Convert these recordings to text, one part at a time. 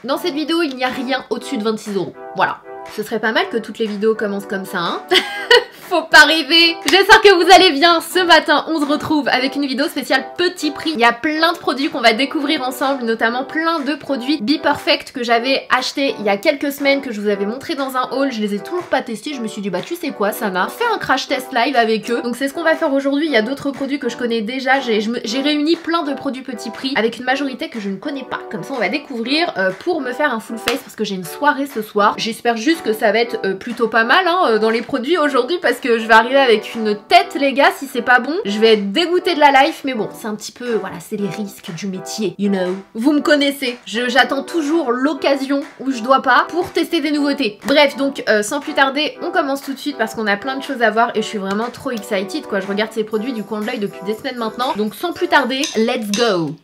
Dans cette vidéo, il n'y a rien au-dessus de 26 €. Voilà. Ce serait pas mal que toutes les vidéos commencent comme ça, hein. Faut pas rêver. J'espère que vous allez bien. Ce matin, on se retrouve avec une vidéo spéciale petit prix. Il y a plein de produits qu'on va découvrir ensemble, notamment plein de produits Be Perfect que j'avais acheté il y a quelques semaines, que je vous avais montré dans un haul. Je les ai toujours pas testés. Je me suis dit, bah tu sais quoi, Sana, fais un crash test live avec eux. Donc c'est ce qu'on va faire aujourd'hui. Il y a d'autres produits que je connais déjà. J'ai réuni plein de produits petit prix avec une majorité que je ne connais pas. Comme ça, on va découvrir pour me faire un full face parce que j'ai une soirée ce soir. J'espère juste que ça va être plutôt pas mal hein, dans les produits aujourd'hui parce que je vais arriver avec une tête les gars. Si c'est pas bon, je vais être dégoûtée de la life, mais bon, c'est un petit peu, voilà, c'est les risques du métier, you know. Vous me connaissez, j'attends toujours l'occasion où je dois pas pour tester des nouveautés. Bref, donc sans plus tarder, on commence tout de suite parce qu'on a plein de choses à voir et je suis vraiment trop excited quoi. Je regarde ces produits du coin de l'œil depuis des semaines maintenant, donc sans plus tarder, let's go.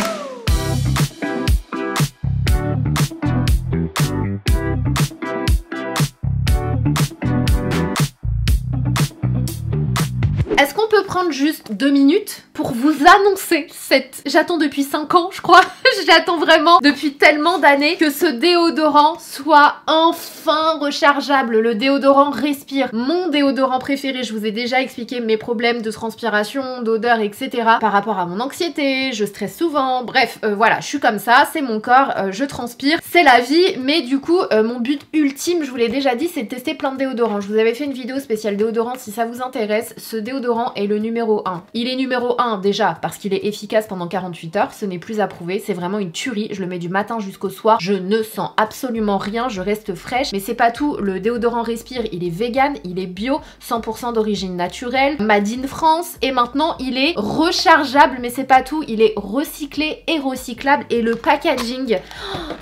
Est-ce qu'on peut prendre juste 2 minutes pour vous annoncer cette... J'attends depuis 5 ans, je crois. J'attends vraiment depuis tellement d'années que ce déodorant soit enfin rechargeable. Le déodorant Respire, mon déodorant préféré. Je vous ai déjà expliqué mes problèmes de transpiration, d'odeur, etc. Par rapport à mon anxiété, je stresse souvent. Bref, voilà, je suis comme ça, c'est mon corps, je transpire, c'est la vie. Mais du coup, mon but ultime, je vous l'ai déjà dit, c'est de tester plein de déodorants. Je vous avais fait une vidéo spéciale déodorant si ça vous intéresse. Ce déodorant est le numéro 1. Il est numéro 1 déjà parce qu'il est efficace pendant 48 heures, ce n'est plus à prouver, c'est vraiment une tuerie, je le mets du matin jusqu'au soir, je ne sens absolument rien, je reste fraîche, mais c'est pas tout, le déodorant Respire, il est vegan, il est bio, 100% d'origine naturelle, made in France, et maintenant il est rechargeable, mais c'est pas tout, il est recyclé et recyclable, et le packaging,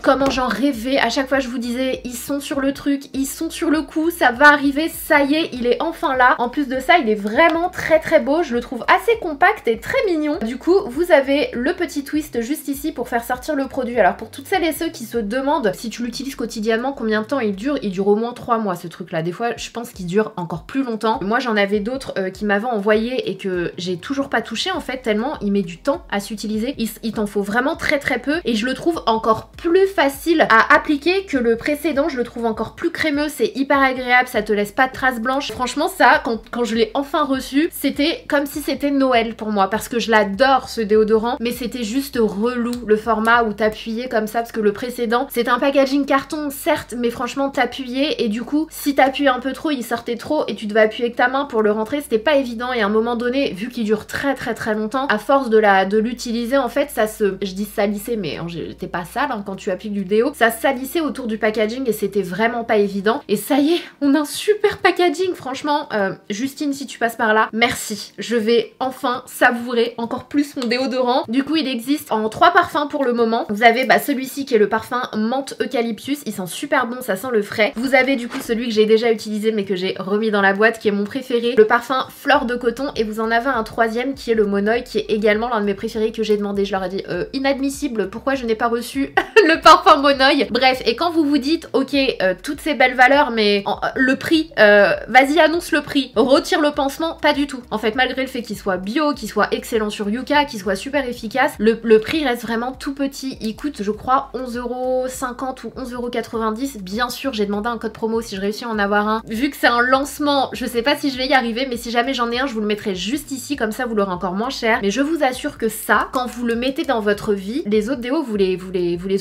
comment j'en rêvais, à chaque fois je vous disais, ils sont sur le truc, ils sont sur le coup, ça va arriver, ça y est, il est enfin là, en plus de ça, il est vraiment très beau, je le trouve assez compact et très mignon. Du coup, vous avez le petit twist juste ici pour faire sortir le produit. Alors pour toutes celles et ceux qui se demandent si tu l'utilises quotidiennement, combien de temps il dure au moins 3 mois ce truc là. Des fois, je pense qu'il dure encore plus longtemps. Moi, j'en avais d'autres qui m'avaient envoyé et que j'ai toujours pas touché en fait, tellement il met du temps à s'utiliser. Il t'en faut vraiment très peu et je le trouve encore plus facile à appliquer que le précédent. Je le trouve encore plus crémeux, c'est hyper agréable, ça te laisse pas de traces blanches. Franchement, ça, quand je l'ai enfin reçu, c'était comme si c'était Noël pour moi parce que je l'adore ce déodorant, mais c'était juste relou le format où t'appuyais comme ça parce que le précédent c'était un packaging carton certes, mais franchement t'appuyais et du coup si t'appuyais un peu trop il sortait trop et tu devais appuyer avec ta main pour le rentrer, c'était pas évident et à un moment donné vu qu'il dure très longtemps, à force de l'utiliser en fait ça se, je dis salissait mais j'étais pas sale hein, quand tu appliques du déo, ça salissait autour du packaging et c'était vraiment pas évident et ça y est on a un super packaging franchement. Justine si tu passes par là, merci, je vais enfin savourer encore plus mon déodorant. Du coup il existe en 3 parfums pour le moment. Vous avez celui-ci qui est le parfum menthe eucalyptus, il sent super bon, ça sent le frais. Vous avez du coup celui que j'ai déjà utilisé mais que j'ai remis dans la boîte qui est mon préféré, le parfum fleur de coton, et vous en avez un troisième qui est le Monoï qui est également l'un de mes préférés que j'ai demandé. Je leur ai dit inadmissible, pourquoi je n'ai pas reçu le parfum Monoï. Bref, et quand vous vous dites ok toutes ces belles valeurs mais le prix, vas-y annonce le prix, retire le pansement, pas du tout. En fait malgré le fait qu'il soit bio, qu'il soit excellent sur Yuka, qu'il soit super efficace, le prix reste vraiment tout petit. Il coûte je crois 11,50 € ou 11,90 €. Bien sûr j'ai demandé un code promo si je réussis à en avoir un. Vu que c'est un lancement, je sais pas si je vais y arriver, mais si jamais j'en ai un je vous le mettrai juste ici, comme ça vous l'aurez encore moins cher. Mais je vous assure que ça, quand vous le mettez dans votre vie, les autres déos vous les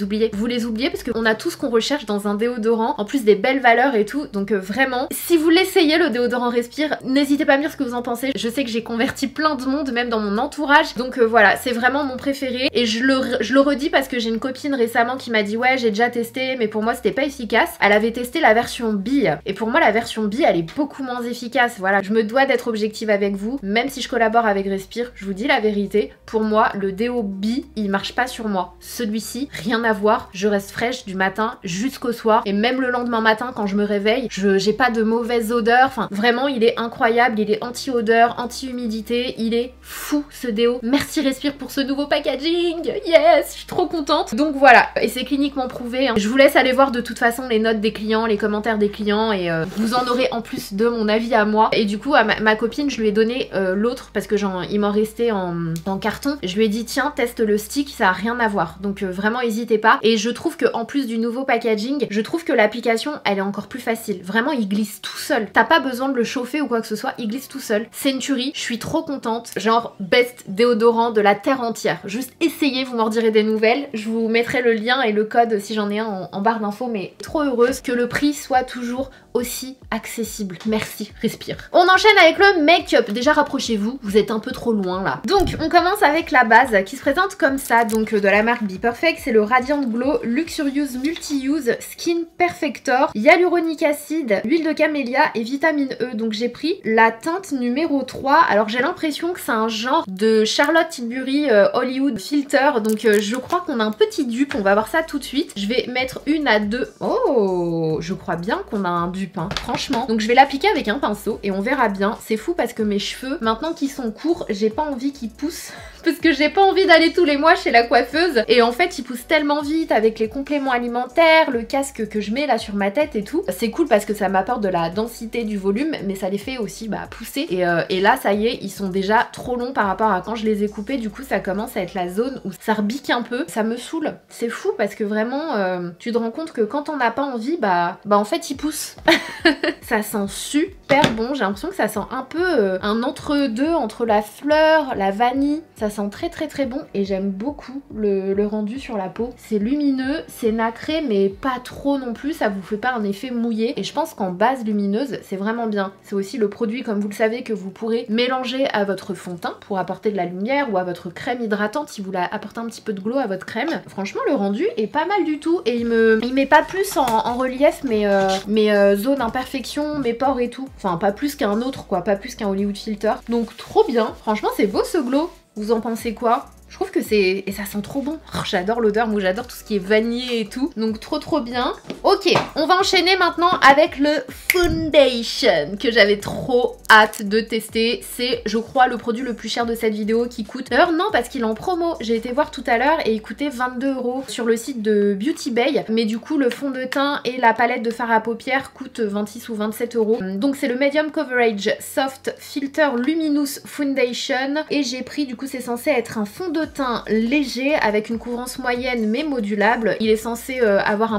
oubliez. Vous les oubliez parce qu'on a tout ce qu'on recherche dans un déodorant, en plus des belles valeurs et tout. Donc vraiment, si vous l'essayez le déodorant Respire, n'hésitez pas à me dire ce que vous en pensez. Je sais que j'ai converti plein de monde, même dans mon entourage. Donc voilà, c'est vraiment mon préféré. Et je le redis parce que j'ai une copine récemment qui m'a dit ouais j'ai déjà testé mais pour moi c'était pas efficace. Elle avait testé la version bille et pour moi la version bille elle est beaucoup moins efficace. Voilà, je me dois d'être objective avec vous. Même si je collabore avec Respire, je vous dis la vérité, pour moi le déo bille il marche pas sur moi. Celui-ci, rien à voir, je reste fraîche du matin jusqu'au soir et même le lendemain matin quand je me réveille, j'ai pas de mauvaise odeur. Enfin vraiment il est incroyable, il est anti-odeur, anti-humidité, il est fou ce déo. Merci Respire pour ce nouveau packaging, yes, je suis trop contente. Donc voilà, et c'est cliniquement prouvé hein. Je vous laisse aller voir de toute façon les notes des clients, les commentaires des clients et vous en aurez en plus de mon avis à moi. Et du coup à ma copine je lui ai donné l'autre parce que il m'en restait en carton. Je lui ai dit tiens teste le stick, ça a rien à voir. Donc vraiment n'hésitez pas pas. Et je trouve que en plus du nouveau packaging, je trouve que l'application elle est encore plus facile. Vraiment il glisse tout seul. T'as pas besoin de le chauffer ou quoi que ce soit, il glisse tout seul. C'est une tuerie, je suis trop contente. Genre best déodorant de la terre entière. Juste essayez, vous m'en direz des nouvelles. Je vous mettrai le lien et le code si j'en ai un en barre d'infos, mais trop heureuse que le prix soit toujours aussi accessible. Merci, respire. On enchaîne avec le make-up. Déjà rapprochez-vous, vous êtes un peu trop loin là. Donc on commence avec la base qui se présente comme ça, donc de la marque Be Perfect. C'est le Radiant Glow Luxurious Multi-Use Skin Perfector, Hyaluronic Acid, huile de camélia et vitamine E. Donc j'ai pris la teinte numéro 3. Alors j'ai l'impression que c'est un genre de Charlotte Tilbury Hollywood Filter. Donc je crois qu'on a un petit dupe, on va voir ça tout de suite. Je vais mettre une à deux. Oh, je crois bien qu'on a un dupe, hein, franchement. Donc je vais l'appliquer avec un pinceau et on verra bien. C'est fou parce que mes cheveux, maintenant qu'ils sont courts, j'ai pas envie qu'ils poussent. Parce que j'ai pas envie d'aller tous les mois chez la coiffeuse. Et en fait, ils poussent tellement vite avec les compléments alimentaires, le casque que je mets là sur ma tête et tout. C'est cool parce que ça m'apporte de la densité, du volume, mais ça les fait aussi pousser. Et là, ça y est, ils sont déjà trop longs par rapport à quand je les ai coupés. Du coup, ça commence à être la zone où ça rebique un peu. Ça me saoule. C'est fou parce que vraiment, tu te rends compte que quand on n'a pas envie, en fait, ils poussent. Ça sent super bon. J'ai l'impression que ça sent un peu un entre-deux entre la fleur, la vanille. Ça sent très très très bon et j'aime beaucoup le rendu sur la peau. C'est lumineux, c'est nacré mais pas trop non plus, ça vous fait pas un effet mouillé. Et je pense qu'en base lumineuse, c'est vraiment bien. C'est aussi le produit, comme vous le savez, que vous pourrez mélanger à votre fond de teint pour apporter de la lumière ou à votre crème hydratante si vous voulez apporter un petit peu de glow à votre crème. Franchement, le rendu est pas mal du tout et il met pas plus en relief mes zones d'imperfection, mes pores et tout. Enfin, pas plus qu'un autre quoi, pas plus qu'un Hollywood Filter. Donc trop bien. Franchement, c'est beau ce glow. Vous en pensez quoi? Je trouve que c'est... Et ça sent trop bon. Oh, j'adore l'odeur, moi j'adore tout ce qui est vanillé et tout. Donc trop bien. Ok, on va enchaîner maintenant avec le foundation que j'avais trop hâte de tester. C'est, je crois, le produit le plus cher de cette vidéo qui coûte... D'ailleurs non, parce qu'il est en promo. J'ai été voir tout à l'heure et il coûtait 22 € sur le site de Beauty Bay. Mais du coup, le fond de teint et la palette de fard à paupières coûtent 26 ou 27 €. Donc c'est le Medium Coverage Soft Filter Luminous Foundation. Et j'ai pris, du coup, c'est censé être un fond de teint léger avec une couvrance moyenne mais modulable. Il est censé avoir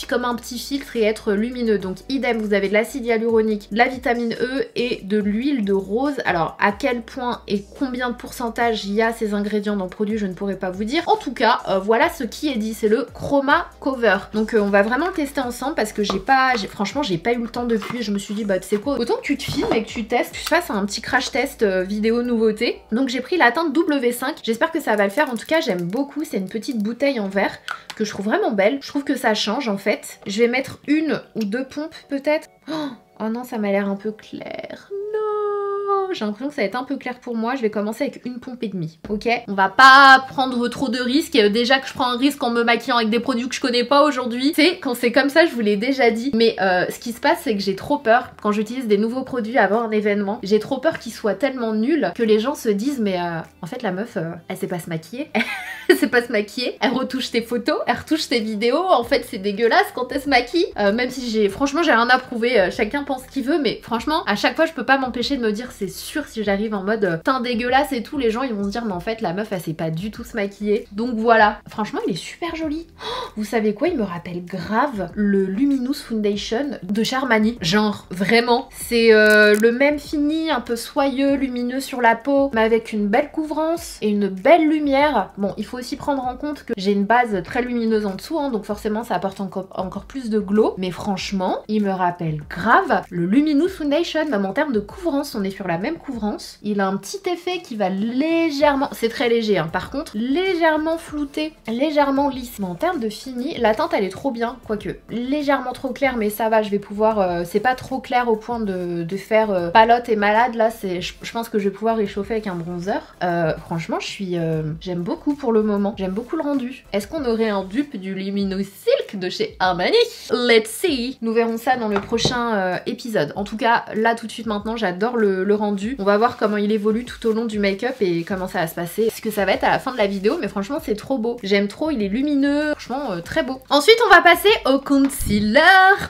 comme un petit filtre et être lumineux. Donc idem, vous avez de l'acide hyaluronique, de la vitamine E et de l'huile de rose. Alors à quel point et combien de pourcentage il y a ces ingrédients dans le produit, je ne pourrais pas vous dire. En tout cas, voilà ce qui est dit, c'est le Chroma Cover. Donc on va vraiment le tester ensemble parce que franchement j'ai pas eu le temps depuis. Je me suis dit tu sais quoi, autant que tu te filmes et que tu testes, tu fasses un petit crash test vidéo nouveauté. Donc j'ai pris la teinte W5. J'espère que ça va le faire. En tout cas, j'aime beaucoup. C'est une petite bouteille en verre que je trouve vraiment belle. Je trouve que ça change en fait. Je vais mettre une ou deux pompes peut-être. Oh non, ça m'a l'air un peu clair. Non, j'ai l'impression que ça va être un peu clair pour moi. Je vais commencer avec une pompe et demie, ok? On va pas prendre trop de risques. Déjà que je prends un risque en me maquillant avec des produits que je connais pas aujourd'hui. C'est quand c'est comme ça, je vous l'ai déjà dit. Mais ce qui se passe, c'est que j'ai trop peur quand j'utilise des nouveaux produits avant un événement. J'ai trop peur qu'ils soient tellement nuls que les gens se disent mais en fait la meuf, elle sait pas se maquiller. Elle sait pas se maquiller. Elle retouche tes photos, elle retouche tes vidéos. En fait, c'est dégueulasse quand elle se maquille. Même si franchement, j'ai rien à prouver. Chacun pense ce qu'il veut, mais franchement, à chaque fois, je peux pas m'empêcher de me dire, c'est sûr, si j'arrive en mode teint dégueulasse et tout, les gens ils vont se dire, mais en fait, la meuf, elle sait pas du tout se maquiller. Donc voilà. Franchement, il est super joli. Oh, vous savez quoi? Il me rappelle grave le Luminous Foundation de Charmani. Genre, vraiment. C'est le même fini, un peu soyeux, lumineux sur la peau, mais avec une belle couvrance et une belle lumière. Bon, il faut aussi prendre en compte que j'ai une base très lumineuse en dessous, hein, donc forcément ça apporte encore plus de glow. Mais franchement, il me rappelle grave le Luminous Foundation, même en termes de couvrance, on est sur la même couvrance. Il a un petit effet qui va légèrement, c'est très léger, hein, par contre, légèrement flouté, légèrement lisse. Mais en termes de fini, la teinte elle est trop bien, quoique légèrement trop claire, mais ça va, je vais pouvoir, c'est pas trop clair au point de faire palote et malade, là, je pense que je vais pouvoir réchauffer avec un bronzer. Franchement, j'aime beaucoup pour le moment. J'aime beaucoup le rendu. Est-ce qu'on aurait un dupe du Luminous Silk de chez Armani? Let's see. Nous verrons ça dans le prochain épisode. En tout cas, là tout de suite maintenant, j'adore le rendu. On va voir comment il évolue tout au long du make-up et comment ça va se passer. Ce que ça va être à la fin de la vidéo, mais franchement c'est trop beau. J'aime trop, il est lumineux. Franchement, très beau. Ensuite, on va passer au concealer.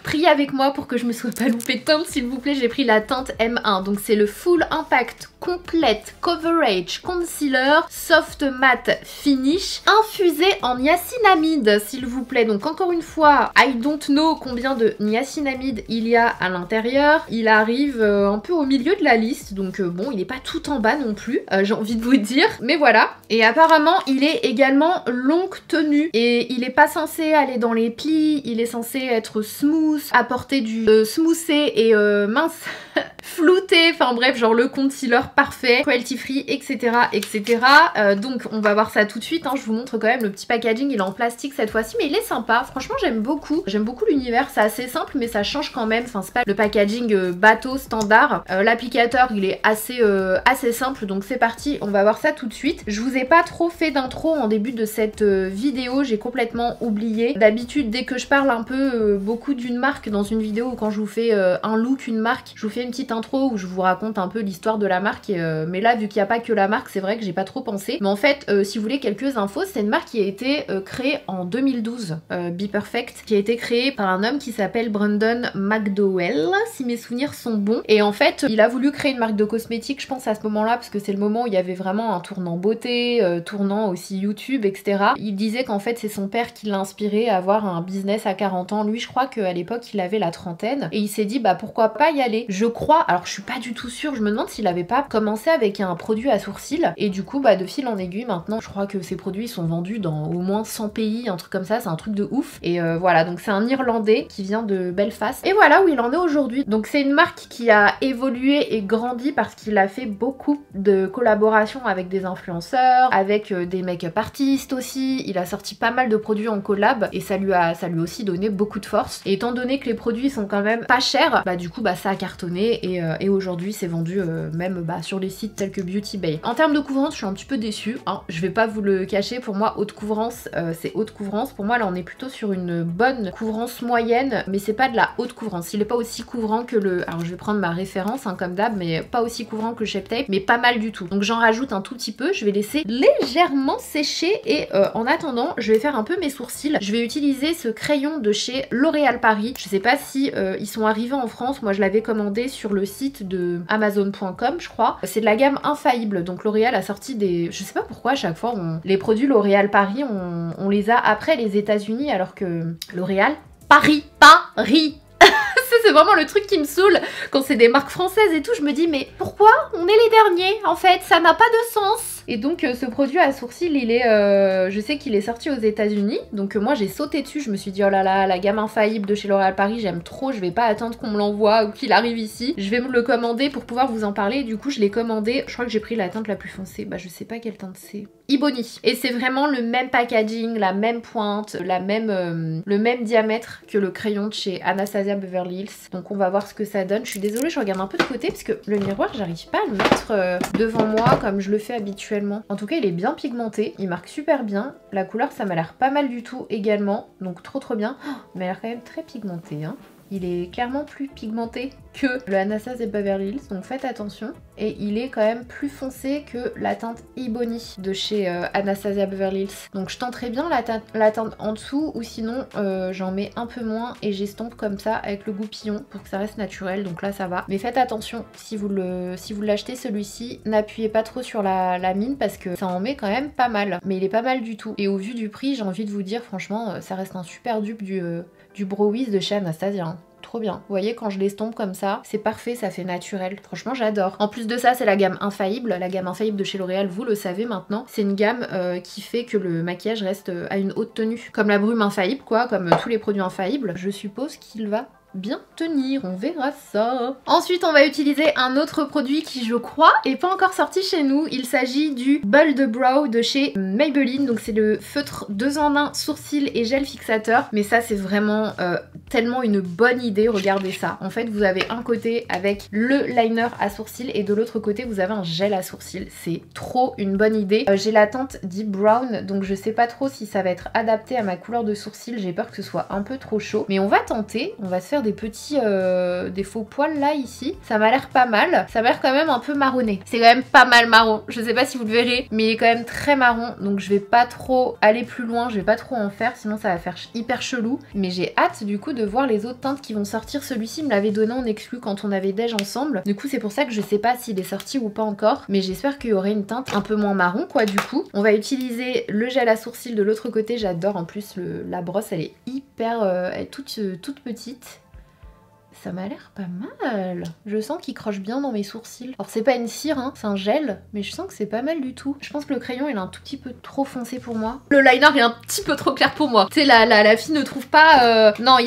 Priez avec moi pour que je me sois pas loupée de teinte, s'il vous plaît. J'ai pris la teinte M1. Donc c'est le Full Impact Complete Coverage Concealer Soft Matte Finish infusé en niacinamide, s'il vous plaît. Donc encore une fois, I don't know combien de niacinamide il y a à l'intérieur. Il arrive un peu au milieu de la liste, donc bon, il n'est pas tout en bas non plus, j'ai envie de vous dire. Mais voilà. Et apparemment, il est également longue tenue et il n'est pas censé aller dans les plis, il est censé être smooth, apporter du smoothé et mince, flouté, enfin bref, genre le concealer parfait, cruelty free, etc. etc. Donc on va voir ça tout de suite, hein. Je vous montre quand même le petit packaging, il est en plastique cette fois-ci, mais il est sympa, franchement j'aime beaucoup l'univers, c'est assez simple mais ça change quand même, enfin c'est pas le packaging bateau standard. L'applicateur il est assez simple, donc c'est parti, on va voir ça tout de suite. Je vous ai pas trop fait d'intro en début de cette vidéo, j'ai complètement oublié. D'habitude dès que je parle un peu beaucoup d'une marque dans une vidéo ou quand je vous fais un look, une marque, je vous fais une petite intro où je vous raconte un peu l'histoire de la marque, mais là vu qu'il n'y a pas que la marque, c'est vrai que j'ai pas trop pensé. Mais en fait, si vous voulez quelques infos, c'est une marque qui a été créée en 2012, Be Perfect, qui a été créée par un homme qui s'appelle Brandon McDowell, si mes souvenirs sont bons. Et en fait, il a voulu créer une marque de cosmétiques, je pense à ce moment-là, parce que c'est le moment où il y avait vraiment un tournant beauté, tournant aussi YouTube, etc. Il disait qu'en fait c'est son père qui l'a inspiré à avoir un business à 40 ans. Lui, je crois qu'à l'époque il avait la trentaine et il s'est dit bah pourquoi pas y aller. Je crois, alors je suis pas du tout sûre, je me demande s'il avait pas commencé avec un produit à sourcils et du coup bah de fil en aiguille maintenant je crois que ces produits sont vendus dans au moins 100 pays, un truc comme ça, c'est un truc de ouf. Et voilà, donc c'est un Irlandais qui vient de Belfast et voilà où il en est aujourd'hui. Donc c'est une marque qui a évolué et grandi parce qu'il a fait beaucoup de collaborations avec des influenceurs, avec des make-up artistes aussi. Il a sorti pas mal de produits en collab et ça lui a aussi donné beaucoup de force. Et étant donné que les produits sont quand même pas chers, bah du coup bah ça a cartonné et aujourd'hui c'est vendu même bah, sur les sites tels que Beauty Bay. En termes de couvrance, je suis un petit peu déçue, hein. Je vais pas vous le cacher, pour moi haute couvrance c'est haute couvrance. Pour moi là on est plutôt sur une bonne couvrance moyenne, mais c'est pas de la haute couvrance. Il est pas aussi couvrant que le... Alors je vais prendre ma référence hein, comme d'hab, mais pas aussi couvrant que le Shape Tape, mais pas mal du tout. Donc j'en rajoute un tout petit peu, je vais laisser légèrement sécher et en attendant je vais faire un peu mes sourcils. Je vais utiliser ce crayon de chez L'Oréal Paris. Je sais pas si ils sont arrivés en France, moi je l'avais commandé sur le site de Amazon.com je crois. C'est de la gamme Infaillible, donc L'Oréal a sorti des... Je sais pas pourquoi à chaque fois les produits L'Oréal Paris on les a après les États-Unis alors que L'Oréal Paris c'est vraiment le truc qui me saoule quand c'est des marques françaises et tout, je me dis mais pourquoi on est les derniers en fait, ça n'a pas de sens. Et donc ce produit à sourcils il est, je sais qu'il est sorti aux États-Unis, donc moi j'ai sauté dessus, je me suis dit oh là là, la gamme Infaillible de chez L'Oréal Paris j'aime trop, je vais pas attendre qu'on me l'envoie ou qu'il arrive ici, je vais me le commander pour pouvoir vous en parler. Et du coup je l'ai commandé, je crois que j'ai pris la teinte la plus foncée, bah je sais pas quelle teinte c'est, Ebony. Et c'est vraiment le même packaging, la même pointe, le même diamètre que le crayon de chez Anastasia Beverly Hills. Donc on va voir ce que ça donne. Je suis désolée, je regarde un peu de côté parce que le miroir, j'arrive pas à le mettre devant moi comme je le fais habituellement. En tout cas, il est bien pigmenté, il marque super bien. La couleur, ça m'a l'air pas mal du tout également. Donc trop bien. Oh, il m'a l'air quand même très pigmenté, hein. Il est clairement plus pigmenté que le Anastasia Beverly Hills, donc faites attention. Et il est quand même plus foncé que la teinte Ebony de chez Anastasia Beverly Hills. Donc je tenterai bien la teinte en dessous ou sinon j'en mets un peu moins et j'estompe comme ça avec le goupillon pour que ça reste naturel. Donc là ça va. Mais faites attention si vous l'achetez celui-ci, n'appuyez pas trop sur la mine parce que ça en met quand même pas mal. Mais il est pas mal du tout. Et au vu du prix, j'ai envie de vous dire franchement ça reste un super dupe du Brow Wiz de chez Anastasia. Hein. Trop bien. Vous voyez quand je l'estompe comme ça, c'est parfait, ça fait naturel. Franchement j'adore. En plus de ça c'est la gamme Infaillible. La gamme Infaillible de chez L'Oréal, vous le savez maintenant. C'est une gamme qui fait que le maquillage reste à une haute tenue. Comme la brume Infaillible quoi, comme tous les produits Infaillibles. Je suppose qu'il va bien tenir, on verra ça. Ensuite on va utiliser un autre produit qui je crois est pas encore sorti chez nous. Il s'agit du Bold Brow de chez Maybelline. Donc c'est le feutre 2 en 1 sourcils et gel fixateur. Mais ça c'est vraiment tellement une bonne idée, regardez ça. En fait vous avez un côté avec le liner à sourcils et de l'autre côté vous avez un gel à sourcils. C'est trop une bonne idée. J'ai la teinte Deep Brown donc je sais pas trop si ça va être adapté à ma couleur de sourcils. J'ai peur que ce soit un peu trop chaud. Mais on va tenter, on va se faire des petits des faux poils là ici. Ça m'a l'air pas mal. Ça m'a l'air quand même un peu marronné. C'est quand même pas mal marron. Je sais pas si vous le verrez, mais il est quand même très marron. Donc je vais pas trop aller plus loin. Je vais pas trop en faire, sinon ça va faire hyper chelou. Mais j'ai hâte du coup de voir les autres teintes qui vont sortir. Celui-ci me l'avait donné en exclu quand on avait déj ensemble. Du coup c'est pour ça que je sais pas s'il est sorti ou pas encore. Mais j'espère qu'il y aurait une teinte un peu moins marron quoi du coup. On va utiliser le gel à sourcils de l'autre côté. J'adore en plus la brosse, elle est hyper... elle est toute petite. Ça m'a l'air pas mal. Je sens qu'il croche bien dans mes sourcils. Alors c'est pas une cire, hein, c'est un gel, mais je sens que c'est pas mal du tout. Je pense que le crayon il est un tout petit peu trop foncé pour moi. Le liner est un petit peu trop clair pour moi. Tu sais, la fille ne trouve pas... Non,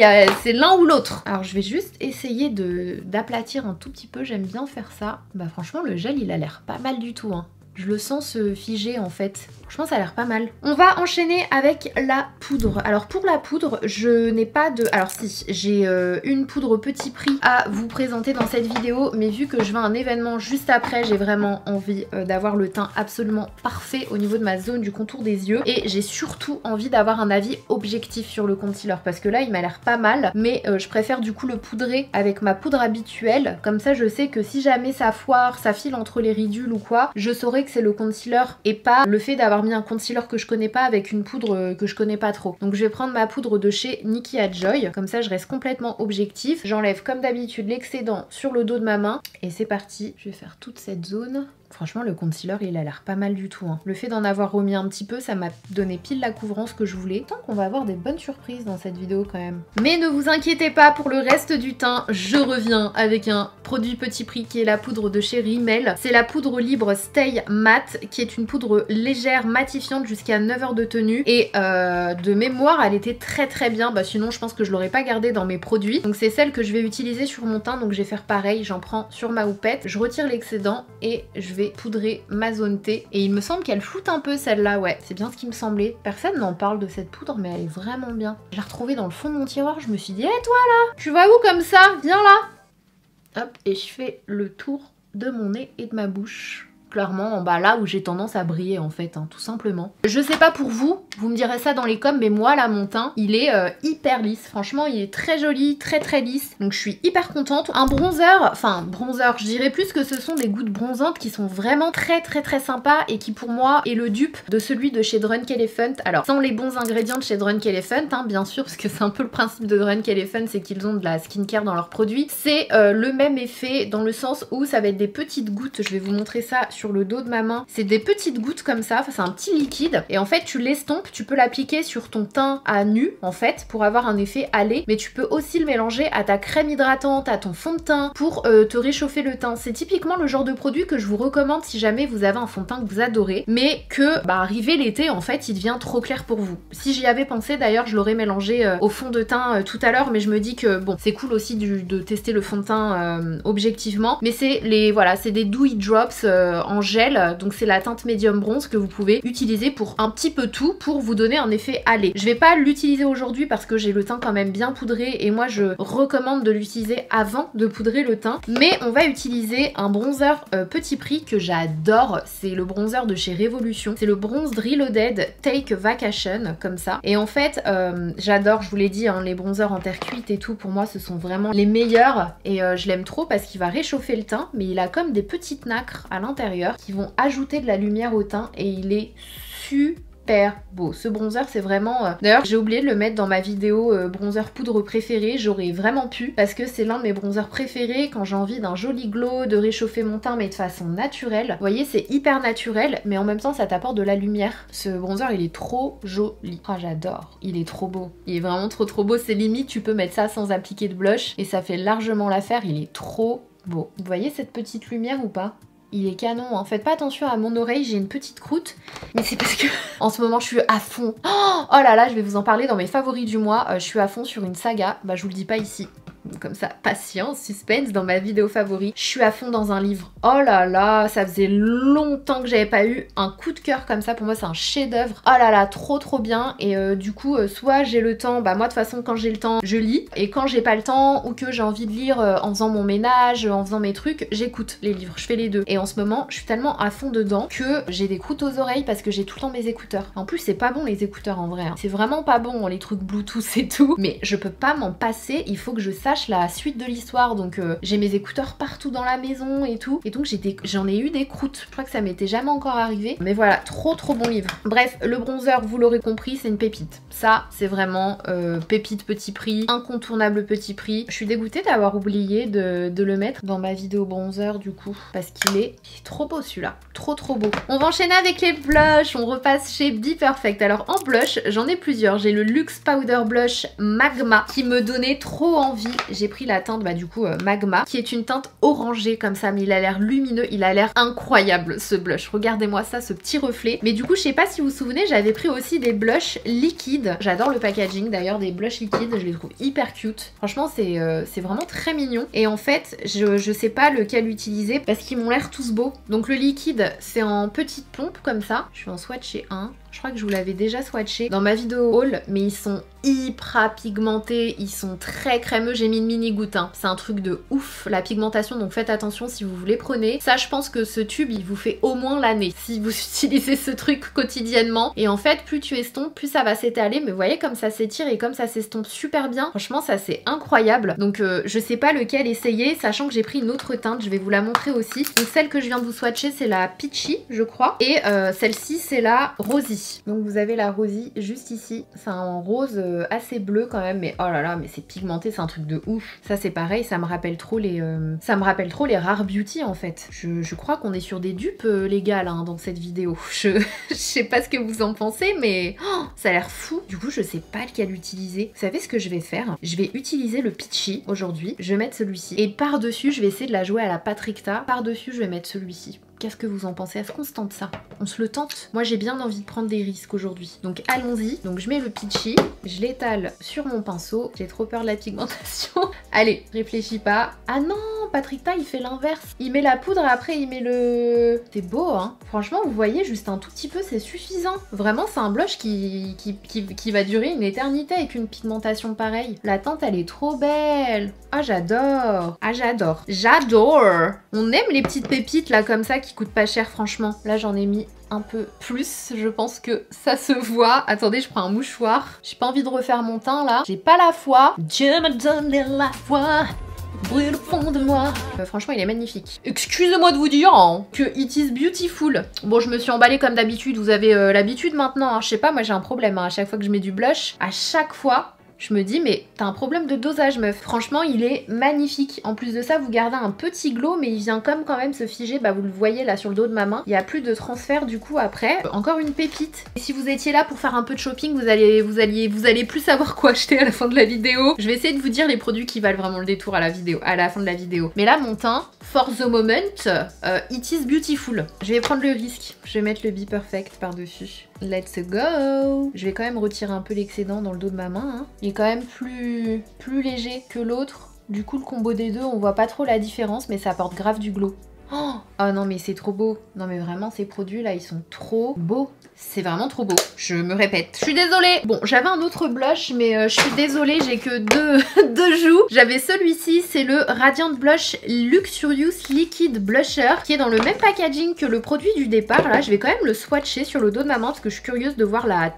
c'est l'un ou l'autre. Alors je vais juste essayer d'aplatir un tout petit peu. J'aime bien faire ça. Bah franchement, le gel il a l'air pas mal du tout, hein. Je le sens se figer en fait. Franchement ça a l'air pas mal. On va enchaîner avec la poudre. Alors pour la poudre, je n'ai pas de... Alors si, j'ai une poudre petit prix à vous présenter dans cette vidéo. Mais vu que je vais à un événement juste après, j'ai vraiment envie d'avoir le teint absolument parfait au niveau de ma zone du contour des yeux. Et j'ai surtout envie d'avoir un avis objectif sur le concealer. Parce que là il m'a l'air pas mal. Mais je préfère du coup le poudrer avec ma poudre habituelle. Comme ça je sais que si jamais ça foire, ça file entre les ridules ou quoi, je saurai que c'est le concealer et pas le fait d'avoir mis un concealer que je connais pas avec une poudre que je connais pas trop. Donc je vais prendre ma poudre de chez Nikki Joy, comme ça je reste complètement objectif. J'enlève comme d'habitude l'excédent sur le dos de ma main et c'est parti. Je vais faire toute cette zone. Franchement le concealer il a l'air pas mal du tout, hein. Le fait d'en avoir remis un petit peu, ça m'a donné pile la couvrance que je voulais. Tant qu'on va avoir des bonnes surprises dans cette vidéo quand même. Mais ne vous inquiétez pas pour le reste du teint, je reviens avec un produit petit prix qui est la poudre de chez Rimmel. C'est la poudre libre Stay Matte qui est une poudre légère matifiante jusqu'à 9 heures de tenue et de mémoire elle était très bien. Bah sinon je pense que je l'aurais pas gardée dans mes produits. Donc c'est celle que je vais utiliser sur mon teint, donc je vais faire pareil, j'en prends sur ma houppette, je retire l'excédent et je vais poudrer ma zone T. Et il me semble qu'elle floute un peu celle-là, ouais, c'est bien ce qui me semblait. Personne n'en parle de cette poudre mais elle est vraiment bien. Je l'ai retrouvée dans le fond de mon tiroir, je me suis dit, hé toi là, tu vas où comme ça? Viens là. Hop, et je fais le tour de mon nez et de ma bouche. Clairement en bas là où j'ai tendance à briller en fait, hein, tout simplement. Je sais pas pour vous, vous me direz ça dans les coms, mais moi là mon teint il est hyper lisse. Franchement il est très joli, très lisse. Donc je suis hyper contente. Un bronzer, enfin bronzer, je dirais plus que ce sont des gouttes bronzantes qui sont vraiment très sympas et qui pour moi est le dupe de celui de chez Drunk Elephant. Alors sans les bons ingrédients de chez Drunk Elephant, hein, bien sûr, parce que c'est un peu le principe de Drunk Elephant, c'est qu'ils ont de la skincare dans leurs produits. C'est le même effet dans le sens où ça va être des petites gouttes, je vais vous montrer ça sur le dos de ma main. C'est des petites gouttes comme ça, enfin, c'est un petit liquide et en fait tu l'estompes, tu peux l'appliquer sur ton teint à nu en fait pour avoir un effet hâlé, mais tu peux aussi le mélanger à ta crème hydratante, à ton fond de teint pour te réchauffer le teint. C'est typiquement le genre de produit que je vous recommande si jamais vous avez un fond de teint que vous adorez mais que bah arrivé l'été en fait il devient trop clair pour vous. Si j'y avais pensé d'ailleurs je l'aurais mélangé au fond de teint tout à l'heure, mais je me dis que bon c'est cool aussi de tester le fond de teint objectivement, mais c'est voilà, c'est des Dewy Drops en gel, donc c'est la teinte médium bronze que vous pouvez utiliser pour un petit peu tout pour vous donner un effet hâlé. Je vais pas l'utiliser aujourd'hui parce que j'ai le teint quand même bien poudré et moi je recommande de l'utiliser avant de poudrer le teint, mais on va utiliser un bronzer petit prix que j'adore, c'est le bronzer de chez Révolution, c'est le Bronze Reloaded Take Vacation comme ça, et en fait j'adore, je vous l'ai dit, hein, les bronzers en terre cuite et tout, pour moi ce sont vraiment les meilleurs et je l'aime trop parce qu'il va réchauffer le teint, mais il a comme des petites nacres à l'intérieur qui vont ajouter de la lumière au teint et il est super beau. Ce bronzer c'est vraiment... D'ailleurs j'ai oublié de le mettre dans ma vidéo bronzer poudre préférée, j'aurais vraiment pu parce que c'est l'un de mes bronzers préférés quand j'ai envie d'un joli glow, de réchauffer mon teint mais de façon naturelle. Vous voyez c'est hyper naturel mais en même temps ça t'apporte de la lumière. Ce bronzer il est trop joli. Ah j'adore, il est trop beau. Il est vraiment trop beau, c'est limite tu peux mettre ça sans appliquer de blush et ça fait largement l'affaire, il est trop beau. Vous voyez cette petite lumière ou pas? Il est canon, hein. Faites pas attention à mon oreille, j'ai une petite croûte, mais c'est parce que en ce moment je suis à fond. Oh là là, je vais vous en parler dans mes favoris du mois. Je suis à fond sur une saga, bah je vous le dis pas ici. Comme ça, patience, suspense dans ma vidéo favori. Je suis à fond dans un livre. Oh là là, ça faisait longtemps que j'avais pas eu un coup de cœur comme ça. Pour moi, c'est un chef-d'œuvre. Oh là là, trop bien. Et du coup, soit j'ai le temps, bah moi de toute façon, quand j'ai le temps, je lis. Et quand j'ai pas le temps ou que j'ai envie de lire en faisant mon ménage, en faisant mes trucs, j'écoute les livres. Je fais les deux. Et en ce moment, je suis tellement à fond dedans que j'ai des croûtes aux oreilles parce que j'ai tout le temps mes écouteurs. En plus, c'est pas bon les écouteurs en vrai, hein. C'est vraiment pas bon les trucs Bluetooth et tout. Mais je peux pas m'en passer. Il faut que je sache sache la suite de l'histoire. Donc j'ai mes écouteurs partout dans la maison et tout. Et donc j'en ai eu des croûtes. Je crois que ça m'était jamais encore arrivé. Mais voilà, trop bon livre. Bref, le bronzer, vous l'aurez compris, c'est une pépite. Ça, c'est vraiment pépite petit prix, incontournable petit prix. Je suis dégoûtée d'avoir oublié de le mettre dans ma vidéo bronzer du coup. Parce qu'il est trop beau celui-là. Trop beau. On va enchaîner avec les blushs. On repasse chez Be Perfect. Alors en blush, j'en ai plusieurs. J'ai le Luxe Powder Blush Magma qui me donnait trop envie. J'ai pris la teinte du coup Magma qui est une teinte orangée comme ça, mais il a l'air lumineux, il a l'air incroyable ce blush. Regardez-moi ça, ce petit reflet. Mais du coup, je sais pas si vous vous souvenez, j'avais pris aussi des blushs liquides. J'adore le packaging d'ailleurs des blushs liquides, je les trouve hyper cute. Franchement, c'est vraiment très mignon. Et en fait, je sais pas lequel utiliser parce qu'ils m'ont l'air tous beaux. Donc le liquide, c'est en petite pompe comme ça. Je vais en swatcher un. Je crois que je vous l'avais déjà swatché dans ma vidéo haul, mais ils sont hyper pigmentés, ils sont très crémeux. J'ai mis une mini goutte, hein. C'est un truc de ouf la pigmentation, donc faites attention si vous vous les prenez. Ça, je pense que ce tube, il vous fait au moins l'année si vous utilisez ce truc quotidiennement. Et en fait, plus tu estompes, plus ça va s'étaler. Mais vous voyez comme ça s'étire et comme ça s'estompe super bien. Franchement, ça c'est incroyable. Donc je sais pas lequel essayer, sachant que j'ai pris une autre teinte, je vais vous la montrer aussi. Donc celle que je viens de vous swatcher, c'est la Peachy, je crois. Et celle-ci, c'est la Rosy. Donc vous avez la Rosy juste ici. C'est un rose assez bleu quand même, mais oh là là, mais c'est pigmenté, c'est un truc de ouf. Ça c'est pareil, ça me rappelle trop les Rare Beauty en fait. Je crois qu'on est sur des dupes les gars là, hein, dans cette vidéo. Je sais pas ce que vous en pensez, mais oh, ça a l'air fou. Du coup, je sais pas lequel utiliser. Vous savez ce que je vais faire? Je vais utiliser le Peachy aujourd'hui. Je vais mettre celui-ci. Et par-dessus, je vais essayer de la jouer à la Patricta. Par-dessus, je vais mettre celui-ci. Qu'est-ce que vous en pensez? Est-ce qu'on se tente ça? On se le tente? Moi j'ai bien envie de prendre des risques aujourd'hui. Donc allons-y. Donc je mets le Peachy, je l'étale sur mon pinceau. J'ai trop peur de la pigmentation. Allez, réfléchis pas. Ah non, Patricta il fait l'inverse. Il met la poudre et après il met le... C'est beau hein. Franchement vous voyez juste un tout petit peu c'est suffisant. Vraiment c'est un blush qui va durer une éternité avec une pigmentation pareille. La teinte elle est trop belle. Ah j'adore. Ah j'adore. J'adore. On aime les petites pépites là comme ça qui coûtent pas cher franchement. Là j'en ai mis un peu plus, je pense que ça se voit. Attendez, je prends un mouchoir. J'ai pas envie de refaire mon teint là. J'ai pas la foi. Dieu me donne la foi. Brûle au fond de moi. Franchement, il est magnifique. Excusez-moi de vous dire hein, que it is beautiful. Bon, je me suis emballée comme d'habitude. Vous avez l'habitude maintenant. Hein. Je sais pas, moi j'ai un problème. Hein. À chaque fois que je mets du blush, à chaque fois... Je me dis mais t'as un problème de dosage meuf. Franchement il est magnifique. En plus de ça vous gardez un petit glow mais il vient comme quand même se figer. Bah vous le voyez là sur le dos de ma main. Il n'y a plus de transfert du coup après. Encore une pépite. Et si vous étiez là pour faire un peu de shopping vous allez plus savoir quoi acheter à la fin de la vidéo. Je vais essayer de vous dire les produits qui valent vraiment le détour à la fin de la vidéo. Mais là mon teint, for the moment, it is beautiful. Je vais prendre le risque. Je vais mettre le Be Perfect par-dessus. Let's go! Je vais quand même retirer un peu l'excédent dans le dos de ma main. Hein. Il est quand même plus léger que l'autre. Du coup, le combo des deux, on voit pas trop la différence, mais ça apporte grave du glow. Oh non, mais c'est trop beau. Non, mais vraiment, ces produits-là, ils sont trop beaux. C'est vraiment trop beau. Je me répète. Je suis désolée. Bon, j'avais un autre blush, mais je suis désolée, j'ai que deux joues. J'avais celui-ci, c'est le Radiant Blush Luxurious Liquid Blusher, qui est dans le même packaging que le produit du départ. Là, je vais quand même le swatcher sur le dos de ma main, parce que je suis curieuse de voir la...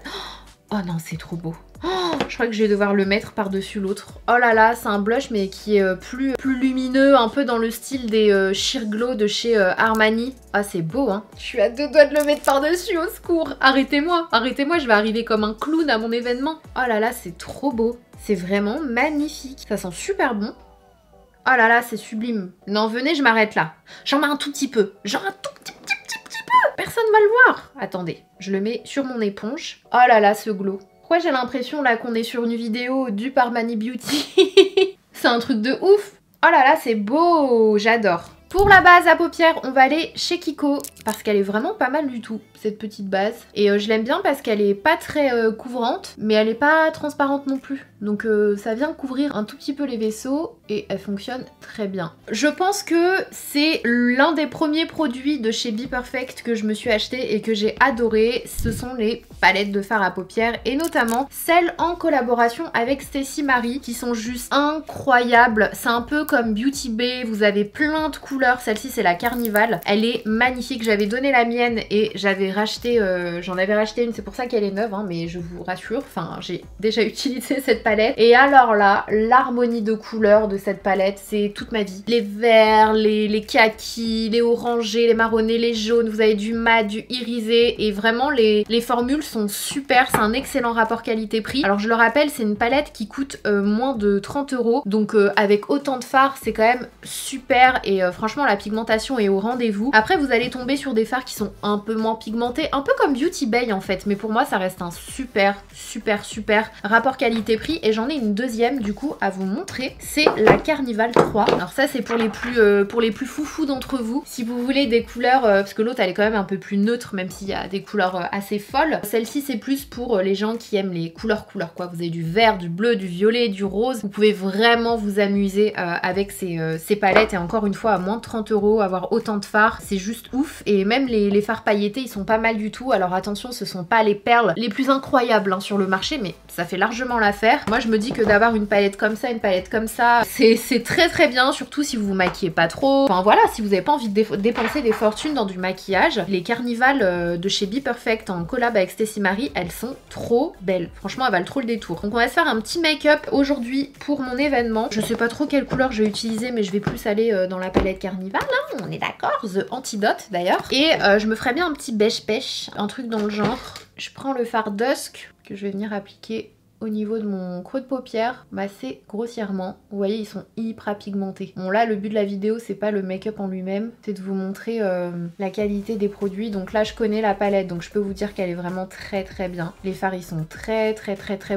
Oh non, c'est trop beau. Oh, je crois que je vais devoir le mettre par-dessus l'autre. Oh là là, c'est un blush mais qui est plus lumineux, un peu dans le style des Sheer Glow de chez Armani. Ah, c'est beau, hein. Je suis à deux doigts de le mettre par-dessus, au secours. Arrêtez-moi, arrêtez-moi, je vais arriver comme un clown à mon événement. Oh là là, c'est trop beau. C'est vraiment magnifique. Ça sent super bon. Oh là là, c'est sublime. Non, venez, je m'arrête là. J'en mets un tout petit peu. Genre un tout petit peu. Personne va le voir. Attendez, je le mets sur mon éponge. Oh là là, ce glow. Pourquoi j'ai l'impression là qu'on est sur une vidéo du Armani Beauty? C'est un truc de ouf. Oh là là, c'est beau. J'adore. Pour la base à paupières, on va aller chez Kiko parce qu'elle est vraiment pas mal du tout, cette petite base. Et je l'aime bien parce qu'elle est pas très couvrante, mais elle est pas transparente non plus. Donc ça vient couvrir un tout petit peu les vaisseaux et elle fonctionne très bien. Je pense que c'est l'un des premiers produits de chez Be Perfect que je me suis acheté et que j'ai adoré. Ce sont les palettes de fard à paupières et notamment celles en collaboration avec Stacey Marie qui sont juste incroyables. C'est un peu comme Beauty Bay, vous avez plein de couleurs. Celle-ci c'est la Carnival, elle est magnifique. J'avais donné la mienne et j'avais racheté, j'en avais racheté une, c'est pour ça qu'elle est neuve, hein, mais je vous rassure, enfin j'ai déjà utilisé cette palette palette. Et alors là, l'harmonie de couleurs de cette palette, c'est toute ma vie. Les verts, les kakis, les orangés, les marronnés, les jaunes, vous avez du mat, du irisé et vraiment les formules sont super, c'est un excellent rapport qualité-prix. Alors je le rappelle, c'est une palette qui coûte moins de 30 €, donc avec autant de fards, c'est quand même super et franchement la pigmentation est au rendez-vous. Après vous allez tomber sur des fards qui sont un peu moins pigmentés, un peu comme Beauty Bay en fait, mais pour moi ça reste un super rapport qualité-prix et j'en ai une deuxième du coup à vous montrer, c'est la Carnival 3. Alors ça c'est pour les plus foufous d'entre vous, si vous voulez des couleurs, parce que l'autre elle est quand même un peu plus neutre même s'il y a des couleurs assez folles. Celle-ci c'est plus pour les gens qui aiment les couleurs quoi. Vous avez du vert, du bleu, du violet, du rose. Vous pouvez vraiment vous amuser avec ces palettes et encore une fois à moins de 30 €, avoir autant de fards, c'est juste ouf. Et même les fards pailletés ils sont pas mal du tout. Alors attention, ce sont pas les perles les plus incroyables hein, sur le marché, mais ça fait largement l'affaire. Moi je me dis que d'avoir une palette comme ça, c'est très bien, surtout si vous vous maquillez pas trop. Enfin voilà, si vous n'avez pas envie de dépenser des fortunes dans du maquillage. Les Carnival de chez Be Perfect en collab avec Stécie Marie, elles sont trop belles. Franchement, elles valent trop le détour. Donc on va se faire un petit make-up aujourd'hui pour mon événement. Je sais pas trop quelle couleur je vais utiliser, mais je vais plus aller dans la palette Carnival, hein, on est d'accord. The Antidote d'ailleurs. Et je me ferais bien un petit beige pêche, un truc dans le genre. Je prends le fard Dusk que je vais venir appliquer au niveau de mon creux de paupière, assez grossièrement. Vous voyez, ils sont hyper pigmentés. Bon là, le but de la vidéo, c'est pas le make-up en lui-même, c'est de vous montrer la qualité des produits. Donc là, je connais la palette, donc je peux vous dire qu'elle est vraiment très bien. Les fards, ils sont très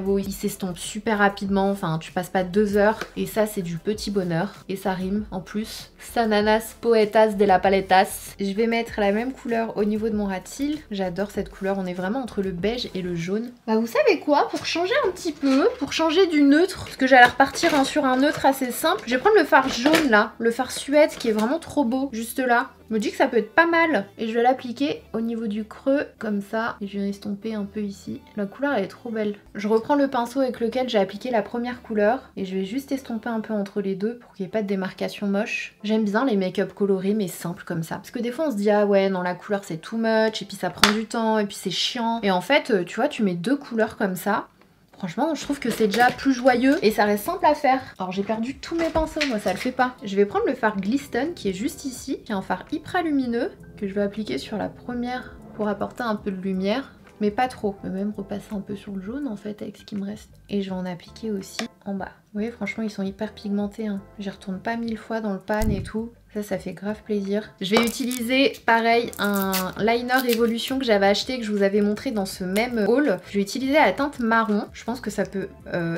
beaux. Ils s'estompent super rapidement. Enfin, tu passes pas 2 heures. Et ça, c'est du petit bonheur. Et ça rime en plus. Sananas Poetas de la Paletas. Je vais mettre la même couleur au niveau de mon ras de cils. J'adore cette couleur. On est vraiment entre le beige et le jaune. Bah, vous savez quoi? Pour changer un petit peu, pour changer du neutre, parce que j'allais repartir hein, sur un neutre assez simple, je vais prendre le fard jaune là, le fard Suède qui est vraiment trop beau, juste là. Je me dis que ça peut être pas mal et je vais l'appliquer au niveau du creux comme ça et je vais estomper un peu ici. La couleur elle est trop belle. Je reprends le pinceau avec lequel j'ai appliqué la première couleur et je vais juste estomper un peu entre les deux pour qu'il n'y ait pas de démarcation moche. J'aime bien les make-up colorés mais simples comme ça, parce que des fois on se dit ah ouais non la couleur c'est too much et puis ça prend du temps et puis c'est chiant, et en fait tu vois tu mets 2 couleurs comme ça. Franchement, je trouve que c'est déjà plus joyeux et ça reste simple à faire. Alors j'ai perdu tous mes pinceaux, moi ça le fait pas. Je vais prendre le fard Glisten qui est juste ici, qui est un fard hyper lumineux que je vais appliquer sur la première pour apporter un peu de lumière, mais pas trop. Je vais même repasser un peu sur le jaune en fait avec ce qui me reste. Et je vais en appliquer aussi en bas. Vous voyez, franchement ils sont hyper pigmentés, hein. J'y retourne pas 1000 fois dans le pan et tout. Ça fait grave plaisir. Je vais utiliser pareil un liner Evolution que j'avais acheté, que je vous avais montré dans ce même haul. Je vais utiliser la teinte marron. Je pense que ça peut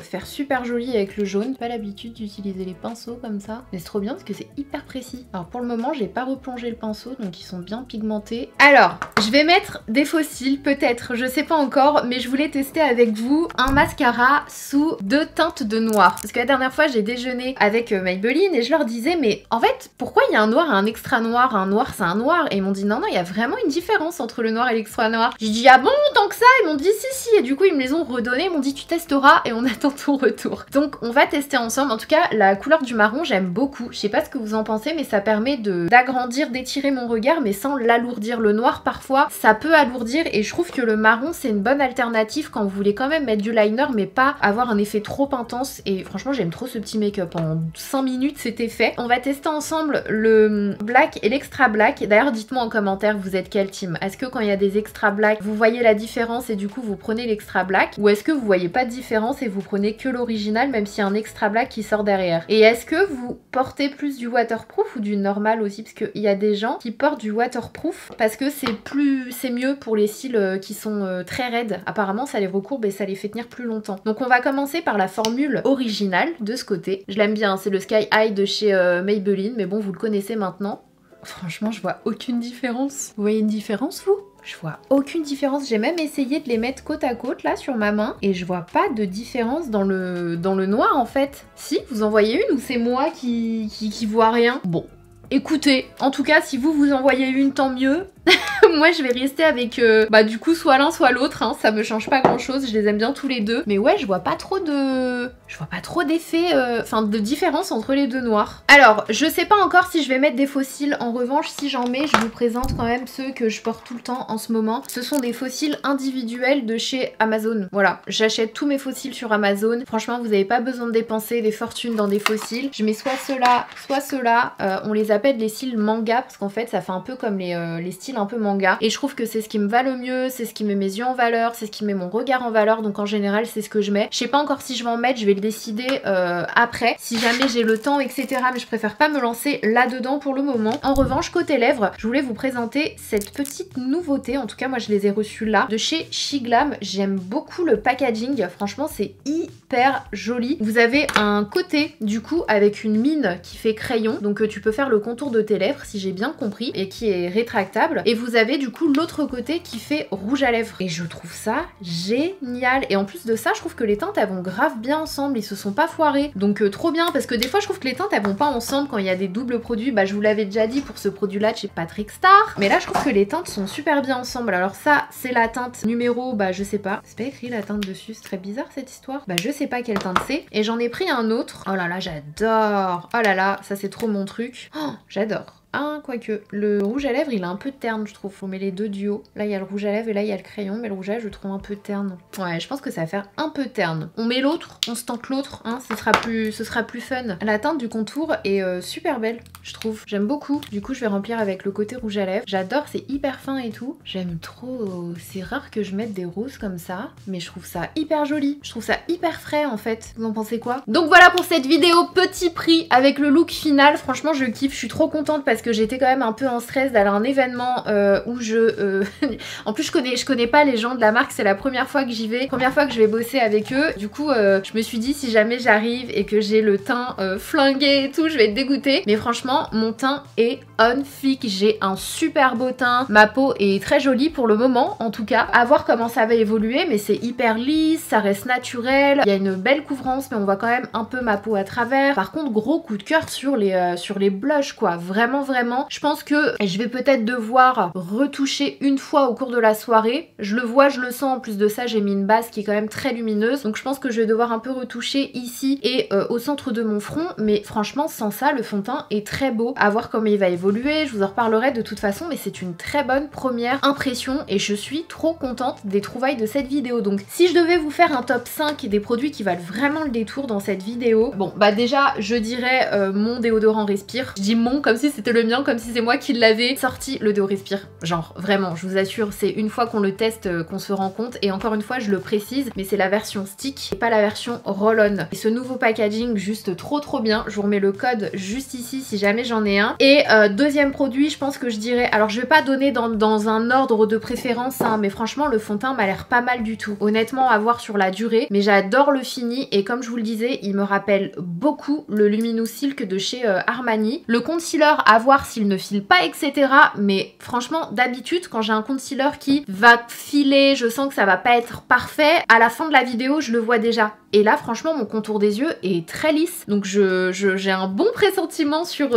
faire super joli avec le jaune. J'ai pas l'habitude d'utiliser les pinceaux comme ça, mais c'est trop bien parce que c'est hyper précis. Alors pour le moment j'ai pas replongé le pinceau, donc ils sont bien pigmentés. Alors je vais mettre des faux cils peut-être, je sais pas encore, mais je voulais tester avec vous un mascara sous 2 teintes de noir. Parce que la dernière fois j'ai déjeuné avec Maybelline et je leur disais mais en fait pourquoi il y a un noir et un extra noir? Un noir c'est un noir. Et ils m'ont dit non il y a vraiment une différence entre le noir et l'extra noir. J'ai dit ah bon tant que ça? Ils m'ont dit si. Et du coup ils me les ont redonnés, ils m'ont dit tu testeras et on attend ton retour. Donc on va tester ensemble. En tout cas la couleur du marron j'aime beaucoup. Je sais pas ce que vous en pensez, mais ça permet d'agrandir, d'étirer mon regard mais sans l'alourdir. Le noir parfois ça peut alourdir et je trouve que le marron c'est une bonne alternative quand vous voulez quand même mettre du liner mais pas avoir un effet trop intense. Et franchement j'aime trop ce petit make-up. En 5 minutes c'était fait. On va tester ensemble le black et l'extra black. D'ailleurs dites-moi en commentaire vous êtes quel team. Est-ce que quand il y a des extra black vous voyez la différence et du coup vous prenez l'extra black, ou est-ce que vous voyez pas de différence et vous prenez que l'original même s'il y a un extra black qui sort derrière? Et est-ce que vous portez plus du waterproof ou du normal aussi? Parce qu'il y a des gens qui portent du waterproof parce que c'est mieux pour les cils qui sont très raides. Apparemment ça les recourbe et ça les fait tenir plus longtemps. Donc on va commencer par la formule originale de ce côté. Je l'aime bien, c'est le Sky High de chez Maybelline, mais bon vous le connaissez maintenant. Franchement je vois aucune différence. Vous voyez une différence vous? Je vois aucune différence. J'ai même essayé de les mettre côte à côte là sur ma main et je vois pas de différence dans le noir en fait. Si, vous en voyez une ou c'est moi qui vois rien? Bon, écoutez, en tout cas si vous en voyez une tant mieux. Moi je vais rester avec du coup soit l'un soit l'autre, hein. Ça me change pas grand chose, je les aime bien tous les deux. Mais ouais je vois pas trop de Je vois pas trop d'effet, enfin de différence entre les deux noirs. Alors, je sais pas encore si je vais mettre des faux cils. En revanche, si j'en mets, je vous présente quand même ceux que je porte tout le temps en ce moment. Ce sont des faux cils individuels de chez Amazon. Voilà, j'achète tous mes faux cils sur Amazon. Franchement, vous n'avez pas besoin de dépenser des fortunes dans des faux cils. Je mets soit ceux-là, soit ceux-là. On les appelle les cils manga parce qu'en fait, ça fait un peu comme les styles un peu manga. Et je trouve que c'est ce qui me va le mieux, c'est ce qui met mes yeux en valeur, c'est ce qui met mon regard en valeur. Donc en général, c'est ce que je mets. Je sais pas encore si je vais en mettre, je vais le décider après. Si jamais j'ai le temps, etc. Mais je préfère pas me lancer là-dedans pour le moment. En revanche, côté lèvres, je voulais vous présenter cette petite nouveauté. En tout cas, moi, je les ai reçus là, de chez Shiglam. J'aime beaucoup le packaging. Franchement, c'est hyper joli. Vous avez un côté, du coup, avec une mine qui fait crayon. Donc, tu peux faire le contour de tes lèvres, si j'ai bien compris, et qui est rétractable. Et vous avez, du coup, l'autre côté qui fait rouge à lèvres. Et je trouve ça génial. Et en plus de ça, je trouve que les teintes, elles vont grave bien ensemble. Ils se sont pas foirés. Donc, trop bien. Parce que des fois, je trouve que les teintes, elles vont pas ensemble quand il y a des doubles produits. Bah, je vous l'avais déjà dit pour ce produit-là de chez Patrick Star. Mais là, je trouve que les teintes sont super bien ensemble. Alors ça, c'est la teinte numéro, bah, je sais pas. C'est pas écrit la teinte dessus. C'est très bizarre cette histoire. Bah, je sais pas quelle teinte c'est. Et j'en ai pris un autre. Oh là là, j'adore. Oh là là, ça c'est trop mon truc. Oh, j'adore. Ah, quoique, le rouge à lèvres, il est un peu terne, je trouve. Faut mettre les deux du haut. Là, il y a le rouge à lèvres et là, il y a le crayon. Mais le rouge à lèvres, je le trouve un peu terne. Ouais, je pense que ça va faire un peu terne. On met l'autre, on se tente l'autre, hein, ce sera plus fun. La teinte du contour est super belle, je trouve. J'aime beaucoup. Du coup, je vais remplir avec le côté rouge à lèvres. J'adore, c'est hyper fin et tout. J'aime trop. C'est rare que je mette des roses comme ça, mais je trouve ça hyper joli. Je trouve ça hyper frais, en fait. Vous en pensez quoi? Donc voilà pour cette vidéo petit prix avec le look final. Franchement, je kiffe. Je suis trop contente parce que j'étais quand même un peu en stress d'aller à un événement où en plus je connais pas les gens de la marque, c'est la première fois que j'y vais, première fois que je vais bosser avec eux. Du coup je me suis dit si jamais j'arrive et que j'ai le teint flingué et tout, je vais être dégoûtée. Mais franchement mon teint est on fleek, j'ai un super beau teint, ma peau est très jolie pour le moment en tout cas. À voir comment ça va évoluer, mais c'est hyper lisse, ça reste naturel, il y a une belle couvrance mais on voit quand même un peu ma peau à travers. Par contre gros coup de cœur sur les blushs quoi, vraiment. Je pense que je vais peut-être devoir retoucher une fois au cours de la soirée. Je le vois, je le sens. En plus de ça, j'ai mis une base qui est quand même très lumineuse. Donc je pense que je vais devoir un peu retoucher ici et au centre de mon front. Mais franchement, sans ça, le fond de teint est très beau. À voir comment il va évoluer. Je vous en reparlerai de toute façon. Mais c'est une très bonne première impression. Et je suis trop contente des trouvailles de cette vidéo. Donc si je devais vous faire un top 5 des produits qui valent vraiment le détour dans cette vidéo. Bon, bah déjà, je dirais mon déodorant Respire. Je dis mon comme si c'était le mien, comme si c'est moi qui l'avais sorti, le déo Respire. Genre vraiment, je vous assure, c'est une fois qu'on le teste qu'on se rend compte. Et encore une fois, je le précise, mais c'est la version stick et pas la version roll-on. Et ce nouveau packaging, juste trop bien. Je vous remets le code juste ici si jamais j'en ai un. Et deuxième produit, je pense que je dirais, alors je vais pas donner dans un ordre de préférence, hein, mais franchement le fond de teint m'a l'air pas mal du tout. Honnêtement, à voir sur la durée, mais j'adore le fini et comme je vous le disais, il me rappelle beaucoup le Luminous Silk de chez Armani. Le concealer, à voir s'il ne file pas, etc. Mais franchement, d'habitude, quand j'ai un concealer qui va filer, je sens que ça va pas être parfait, à la fin de la vidéo, je le vois déjà. Et là, franchement, mon contour des yeux est très lisse. Donc j'ai un bon pressentiment sur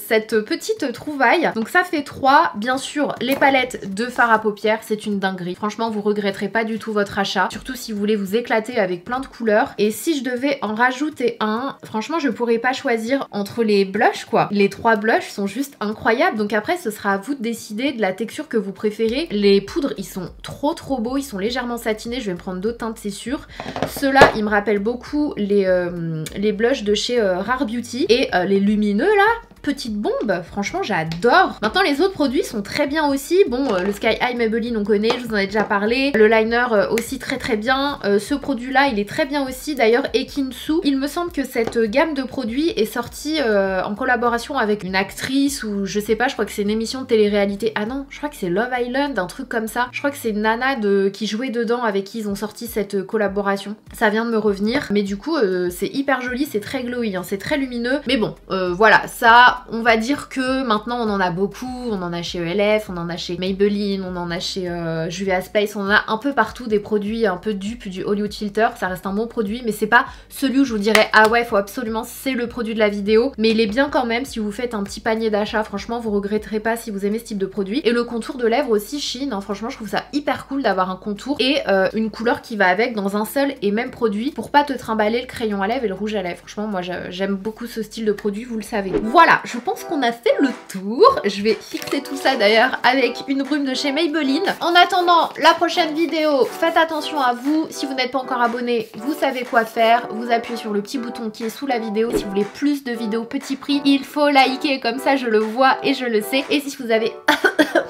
cette petite trouvaille. Donc ça fait 3. Bien sûr, les palettes de fard à paupières, c'est une dinguerie. Franchement, vous regretterez pas du tout votre achat. Surtout si vous voulez vous éclater avec plein de couleurs. Et si je devais en rajouter un, franchement, je pourrais pas choisir entre les blushs, quoi. Les 3 blushs sont juste incroyables. Donc après, ce sera à vous de décider de la texture que vous préférez. Les poudres, ils sont trop beaux. Ils sont légèrement satinés. Je vais me prendre d'autres teintes, c'est sûr. Ceux-là, ils me rappellent beaucoup les blushs de chez Rare Beauty. Et les lumineux, là, petite bombe, franchement j'adore. Maintenant les autres produits sont très bien aussi. Bon, le Sky High Maybelline on connaît, je vous en ai déjà parlé. Le liner aussi très bien. Ce produit là il est très bien aussi. D'ailleurs Ekinsu, il me semble que cette gamme de produits est sortie en collaboration avec une actrice ou je sais pas, je crois que c'est une émission de télé-réalité. Ah non, je crois que c'est Love Island, un truc comme ça. Je crois que c'est Nana qui jouait dedans avec qui ils ont sorti cette collaboration. Ça vient de me revenir. Mais du coup c'est hyper joli, c'est très glowy, hein, c'est très lumineux. Mais bon, voilà, ça voilà, on va dire que maintenant on en a beaucoup, on en a chez ELF, on en a chez Maybelline, on en a chez Juvia's Place, on en a un peu partout des produits un peu dupes du Hollywood Filter. Ça reste un bon produit, mais c'est pas celui où je vous dirais ah ouais, faut absolument, c'est le produit de la vidéo, mais il est bien quand même si vous faites un petit panier d'achat. Franchement, vous regretterez pas si vous aimez ce type de produit. Et le contour de lèvres aussi Shein, hein, franchement je trouve ça hyper cool d'avoir un contour et une couleur qui va avec dans un seul et même produit pour pas te trimballer le crayon à lèvres et le rouge à lèvres. Franchement moi j'aime beaucoup ce style de produit, vous le savez. Voilà, je pense qu'on a fait le tour. Je vais fixer tout ça d'ailleurs avec une brume de chez Maybelline. En attendant la prochaine vidéo, faites attention à vous. Si vous n'êtes pas encore abonné, vous savez quoi faire. Vous appuyez sur le petit bouton qui est sous la vidéo. Si vous voulez plus de vidéos petit prix, il faut liker, comme ça je le vois et je le sais. Et si vous avez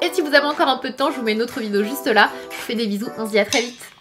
et si vous avez encore un peu de temps, je vous mets une autre vidéo juste là. Je vous fais des bisous, on se dit à très vite.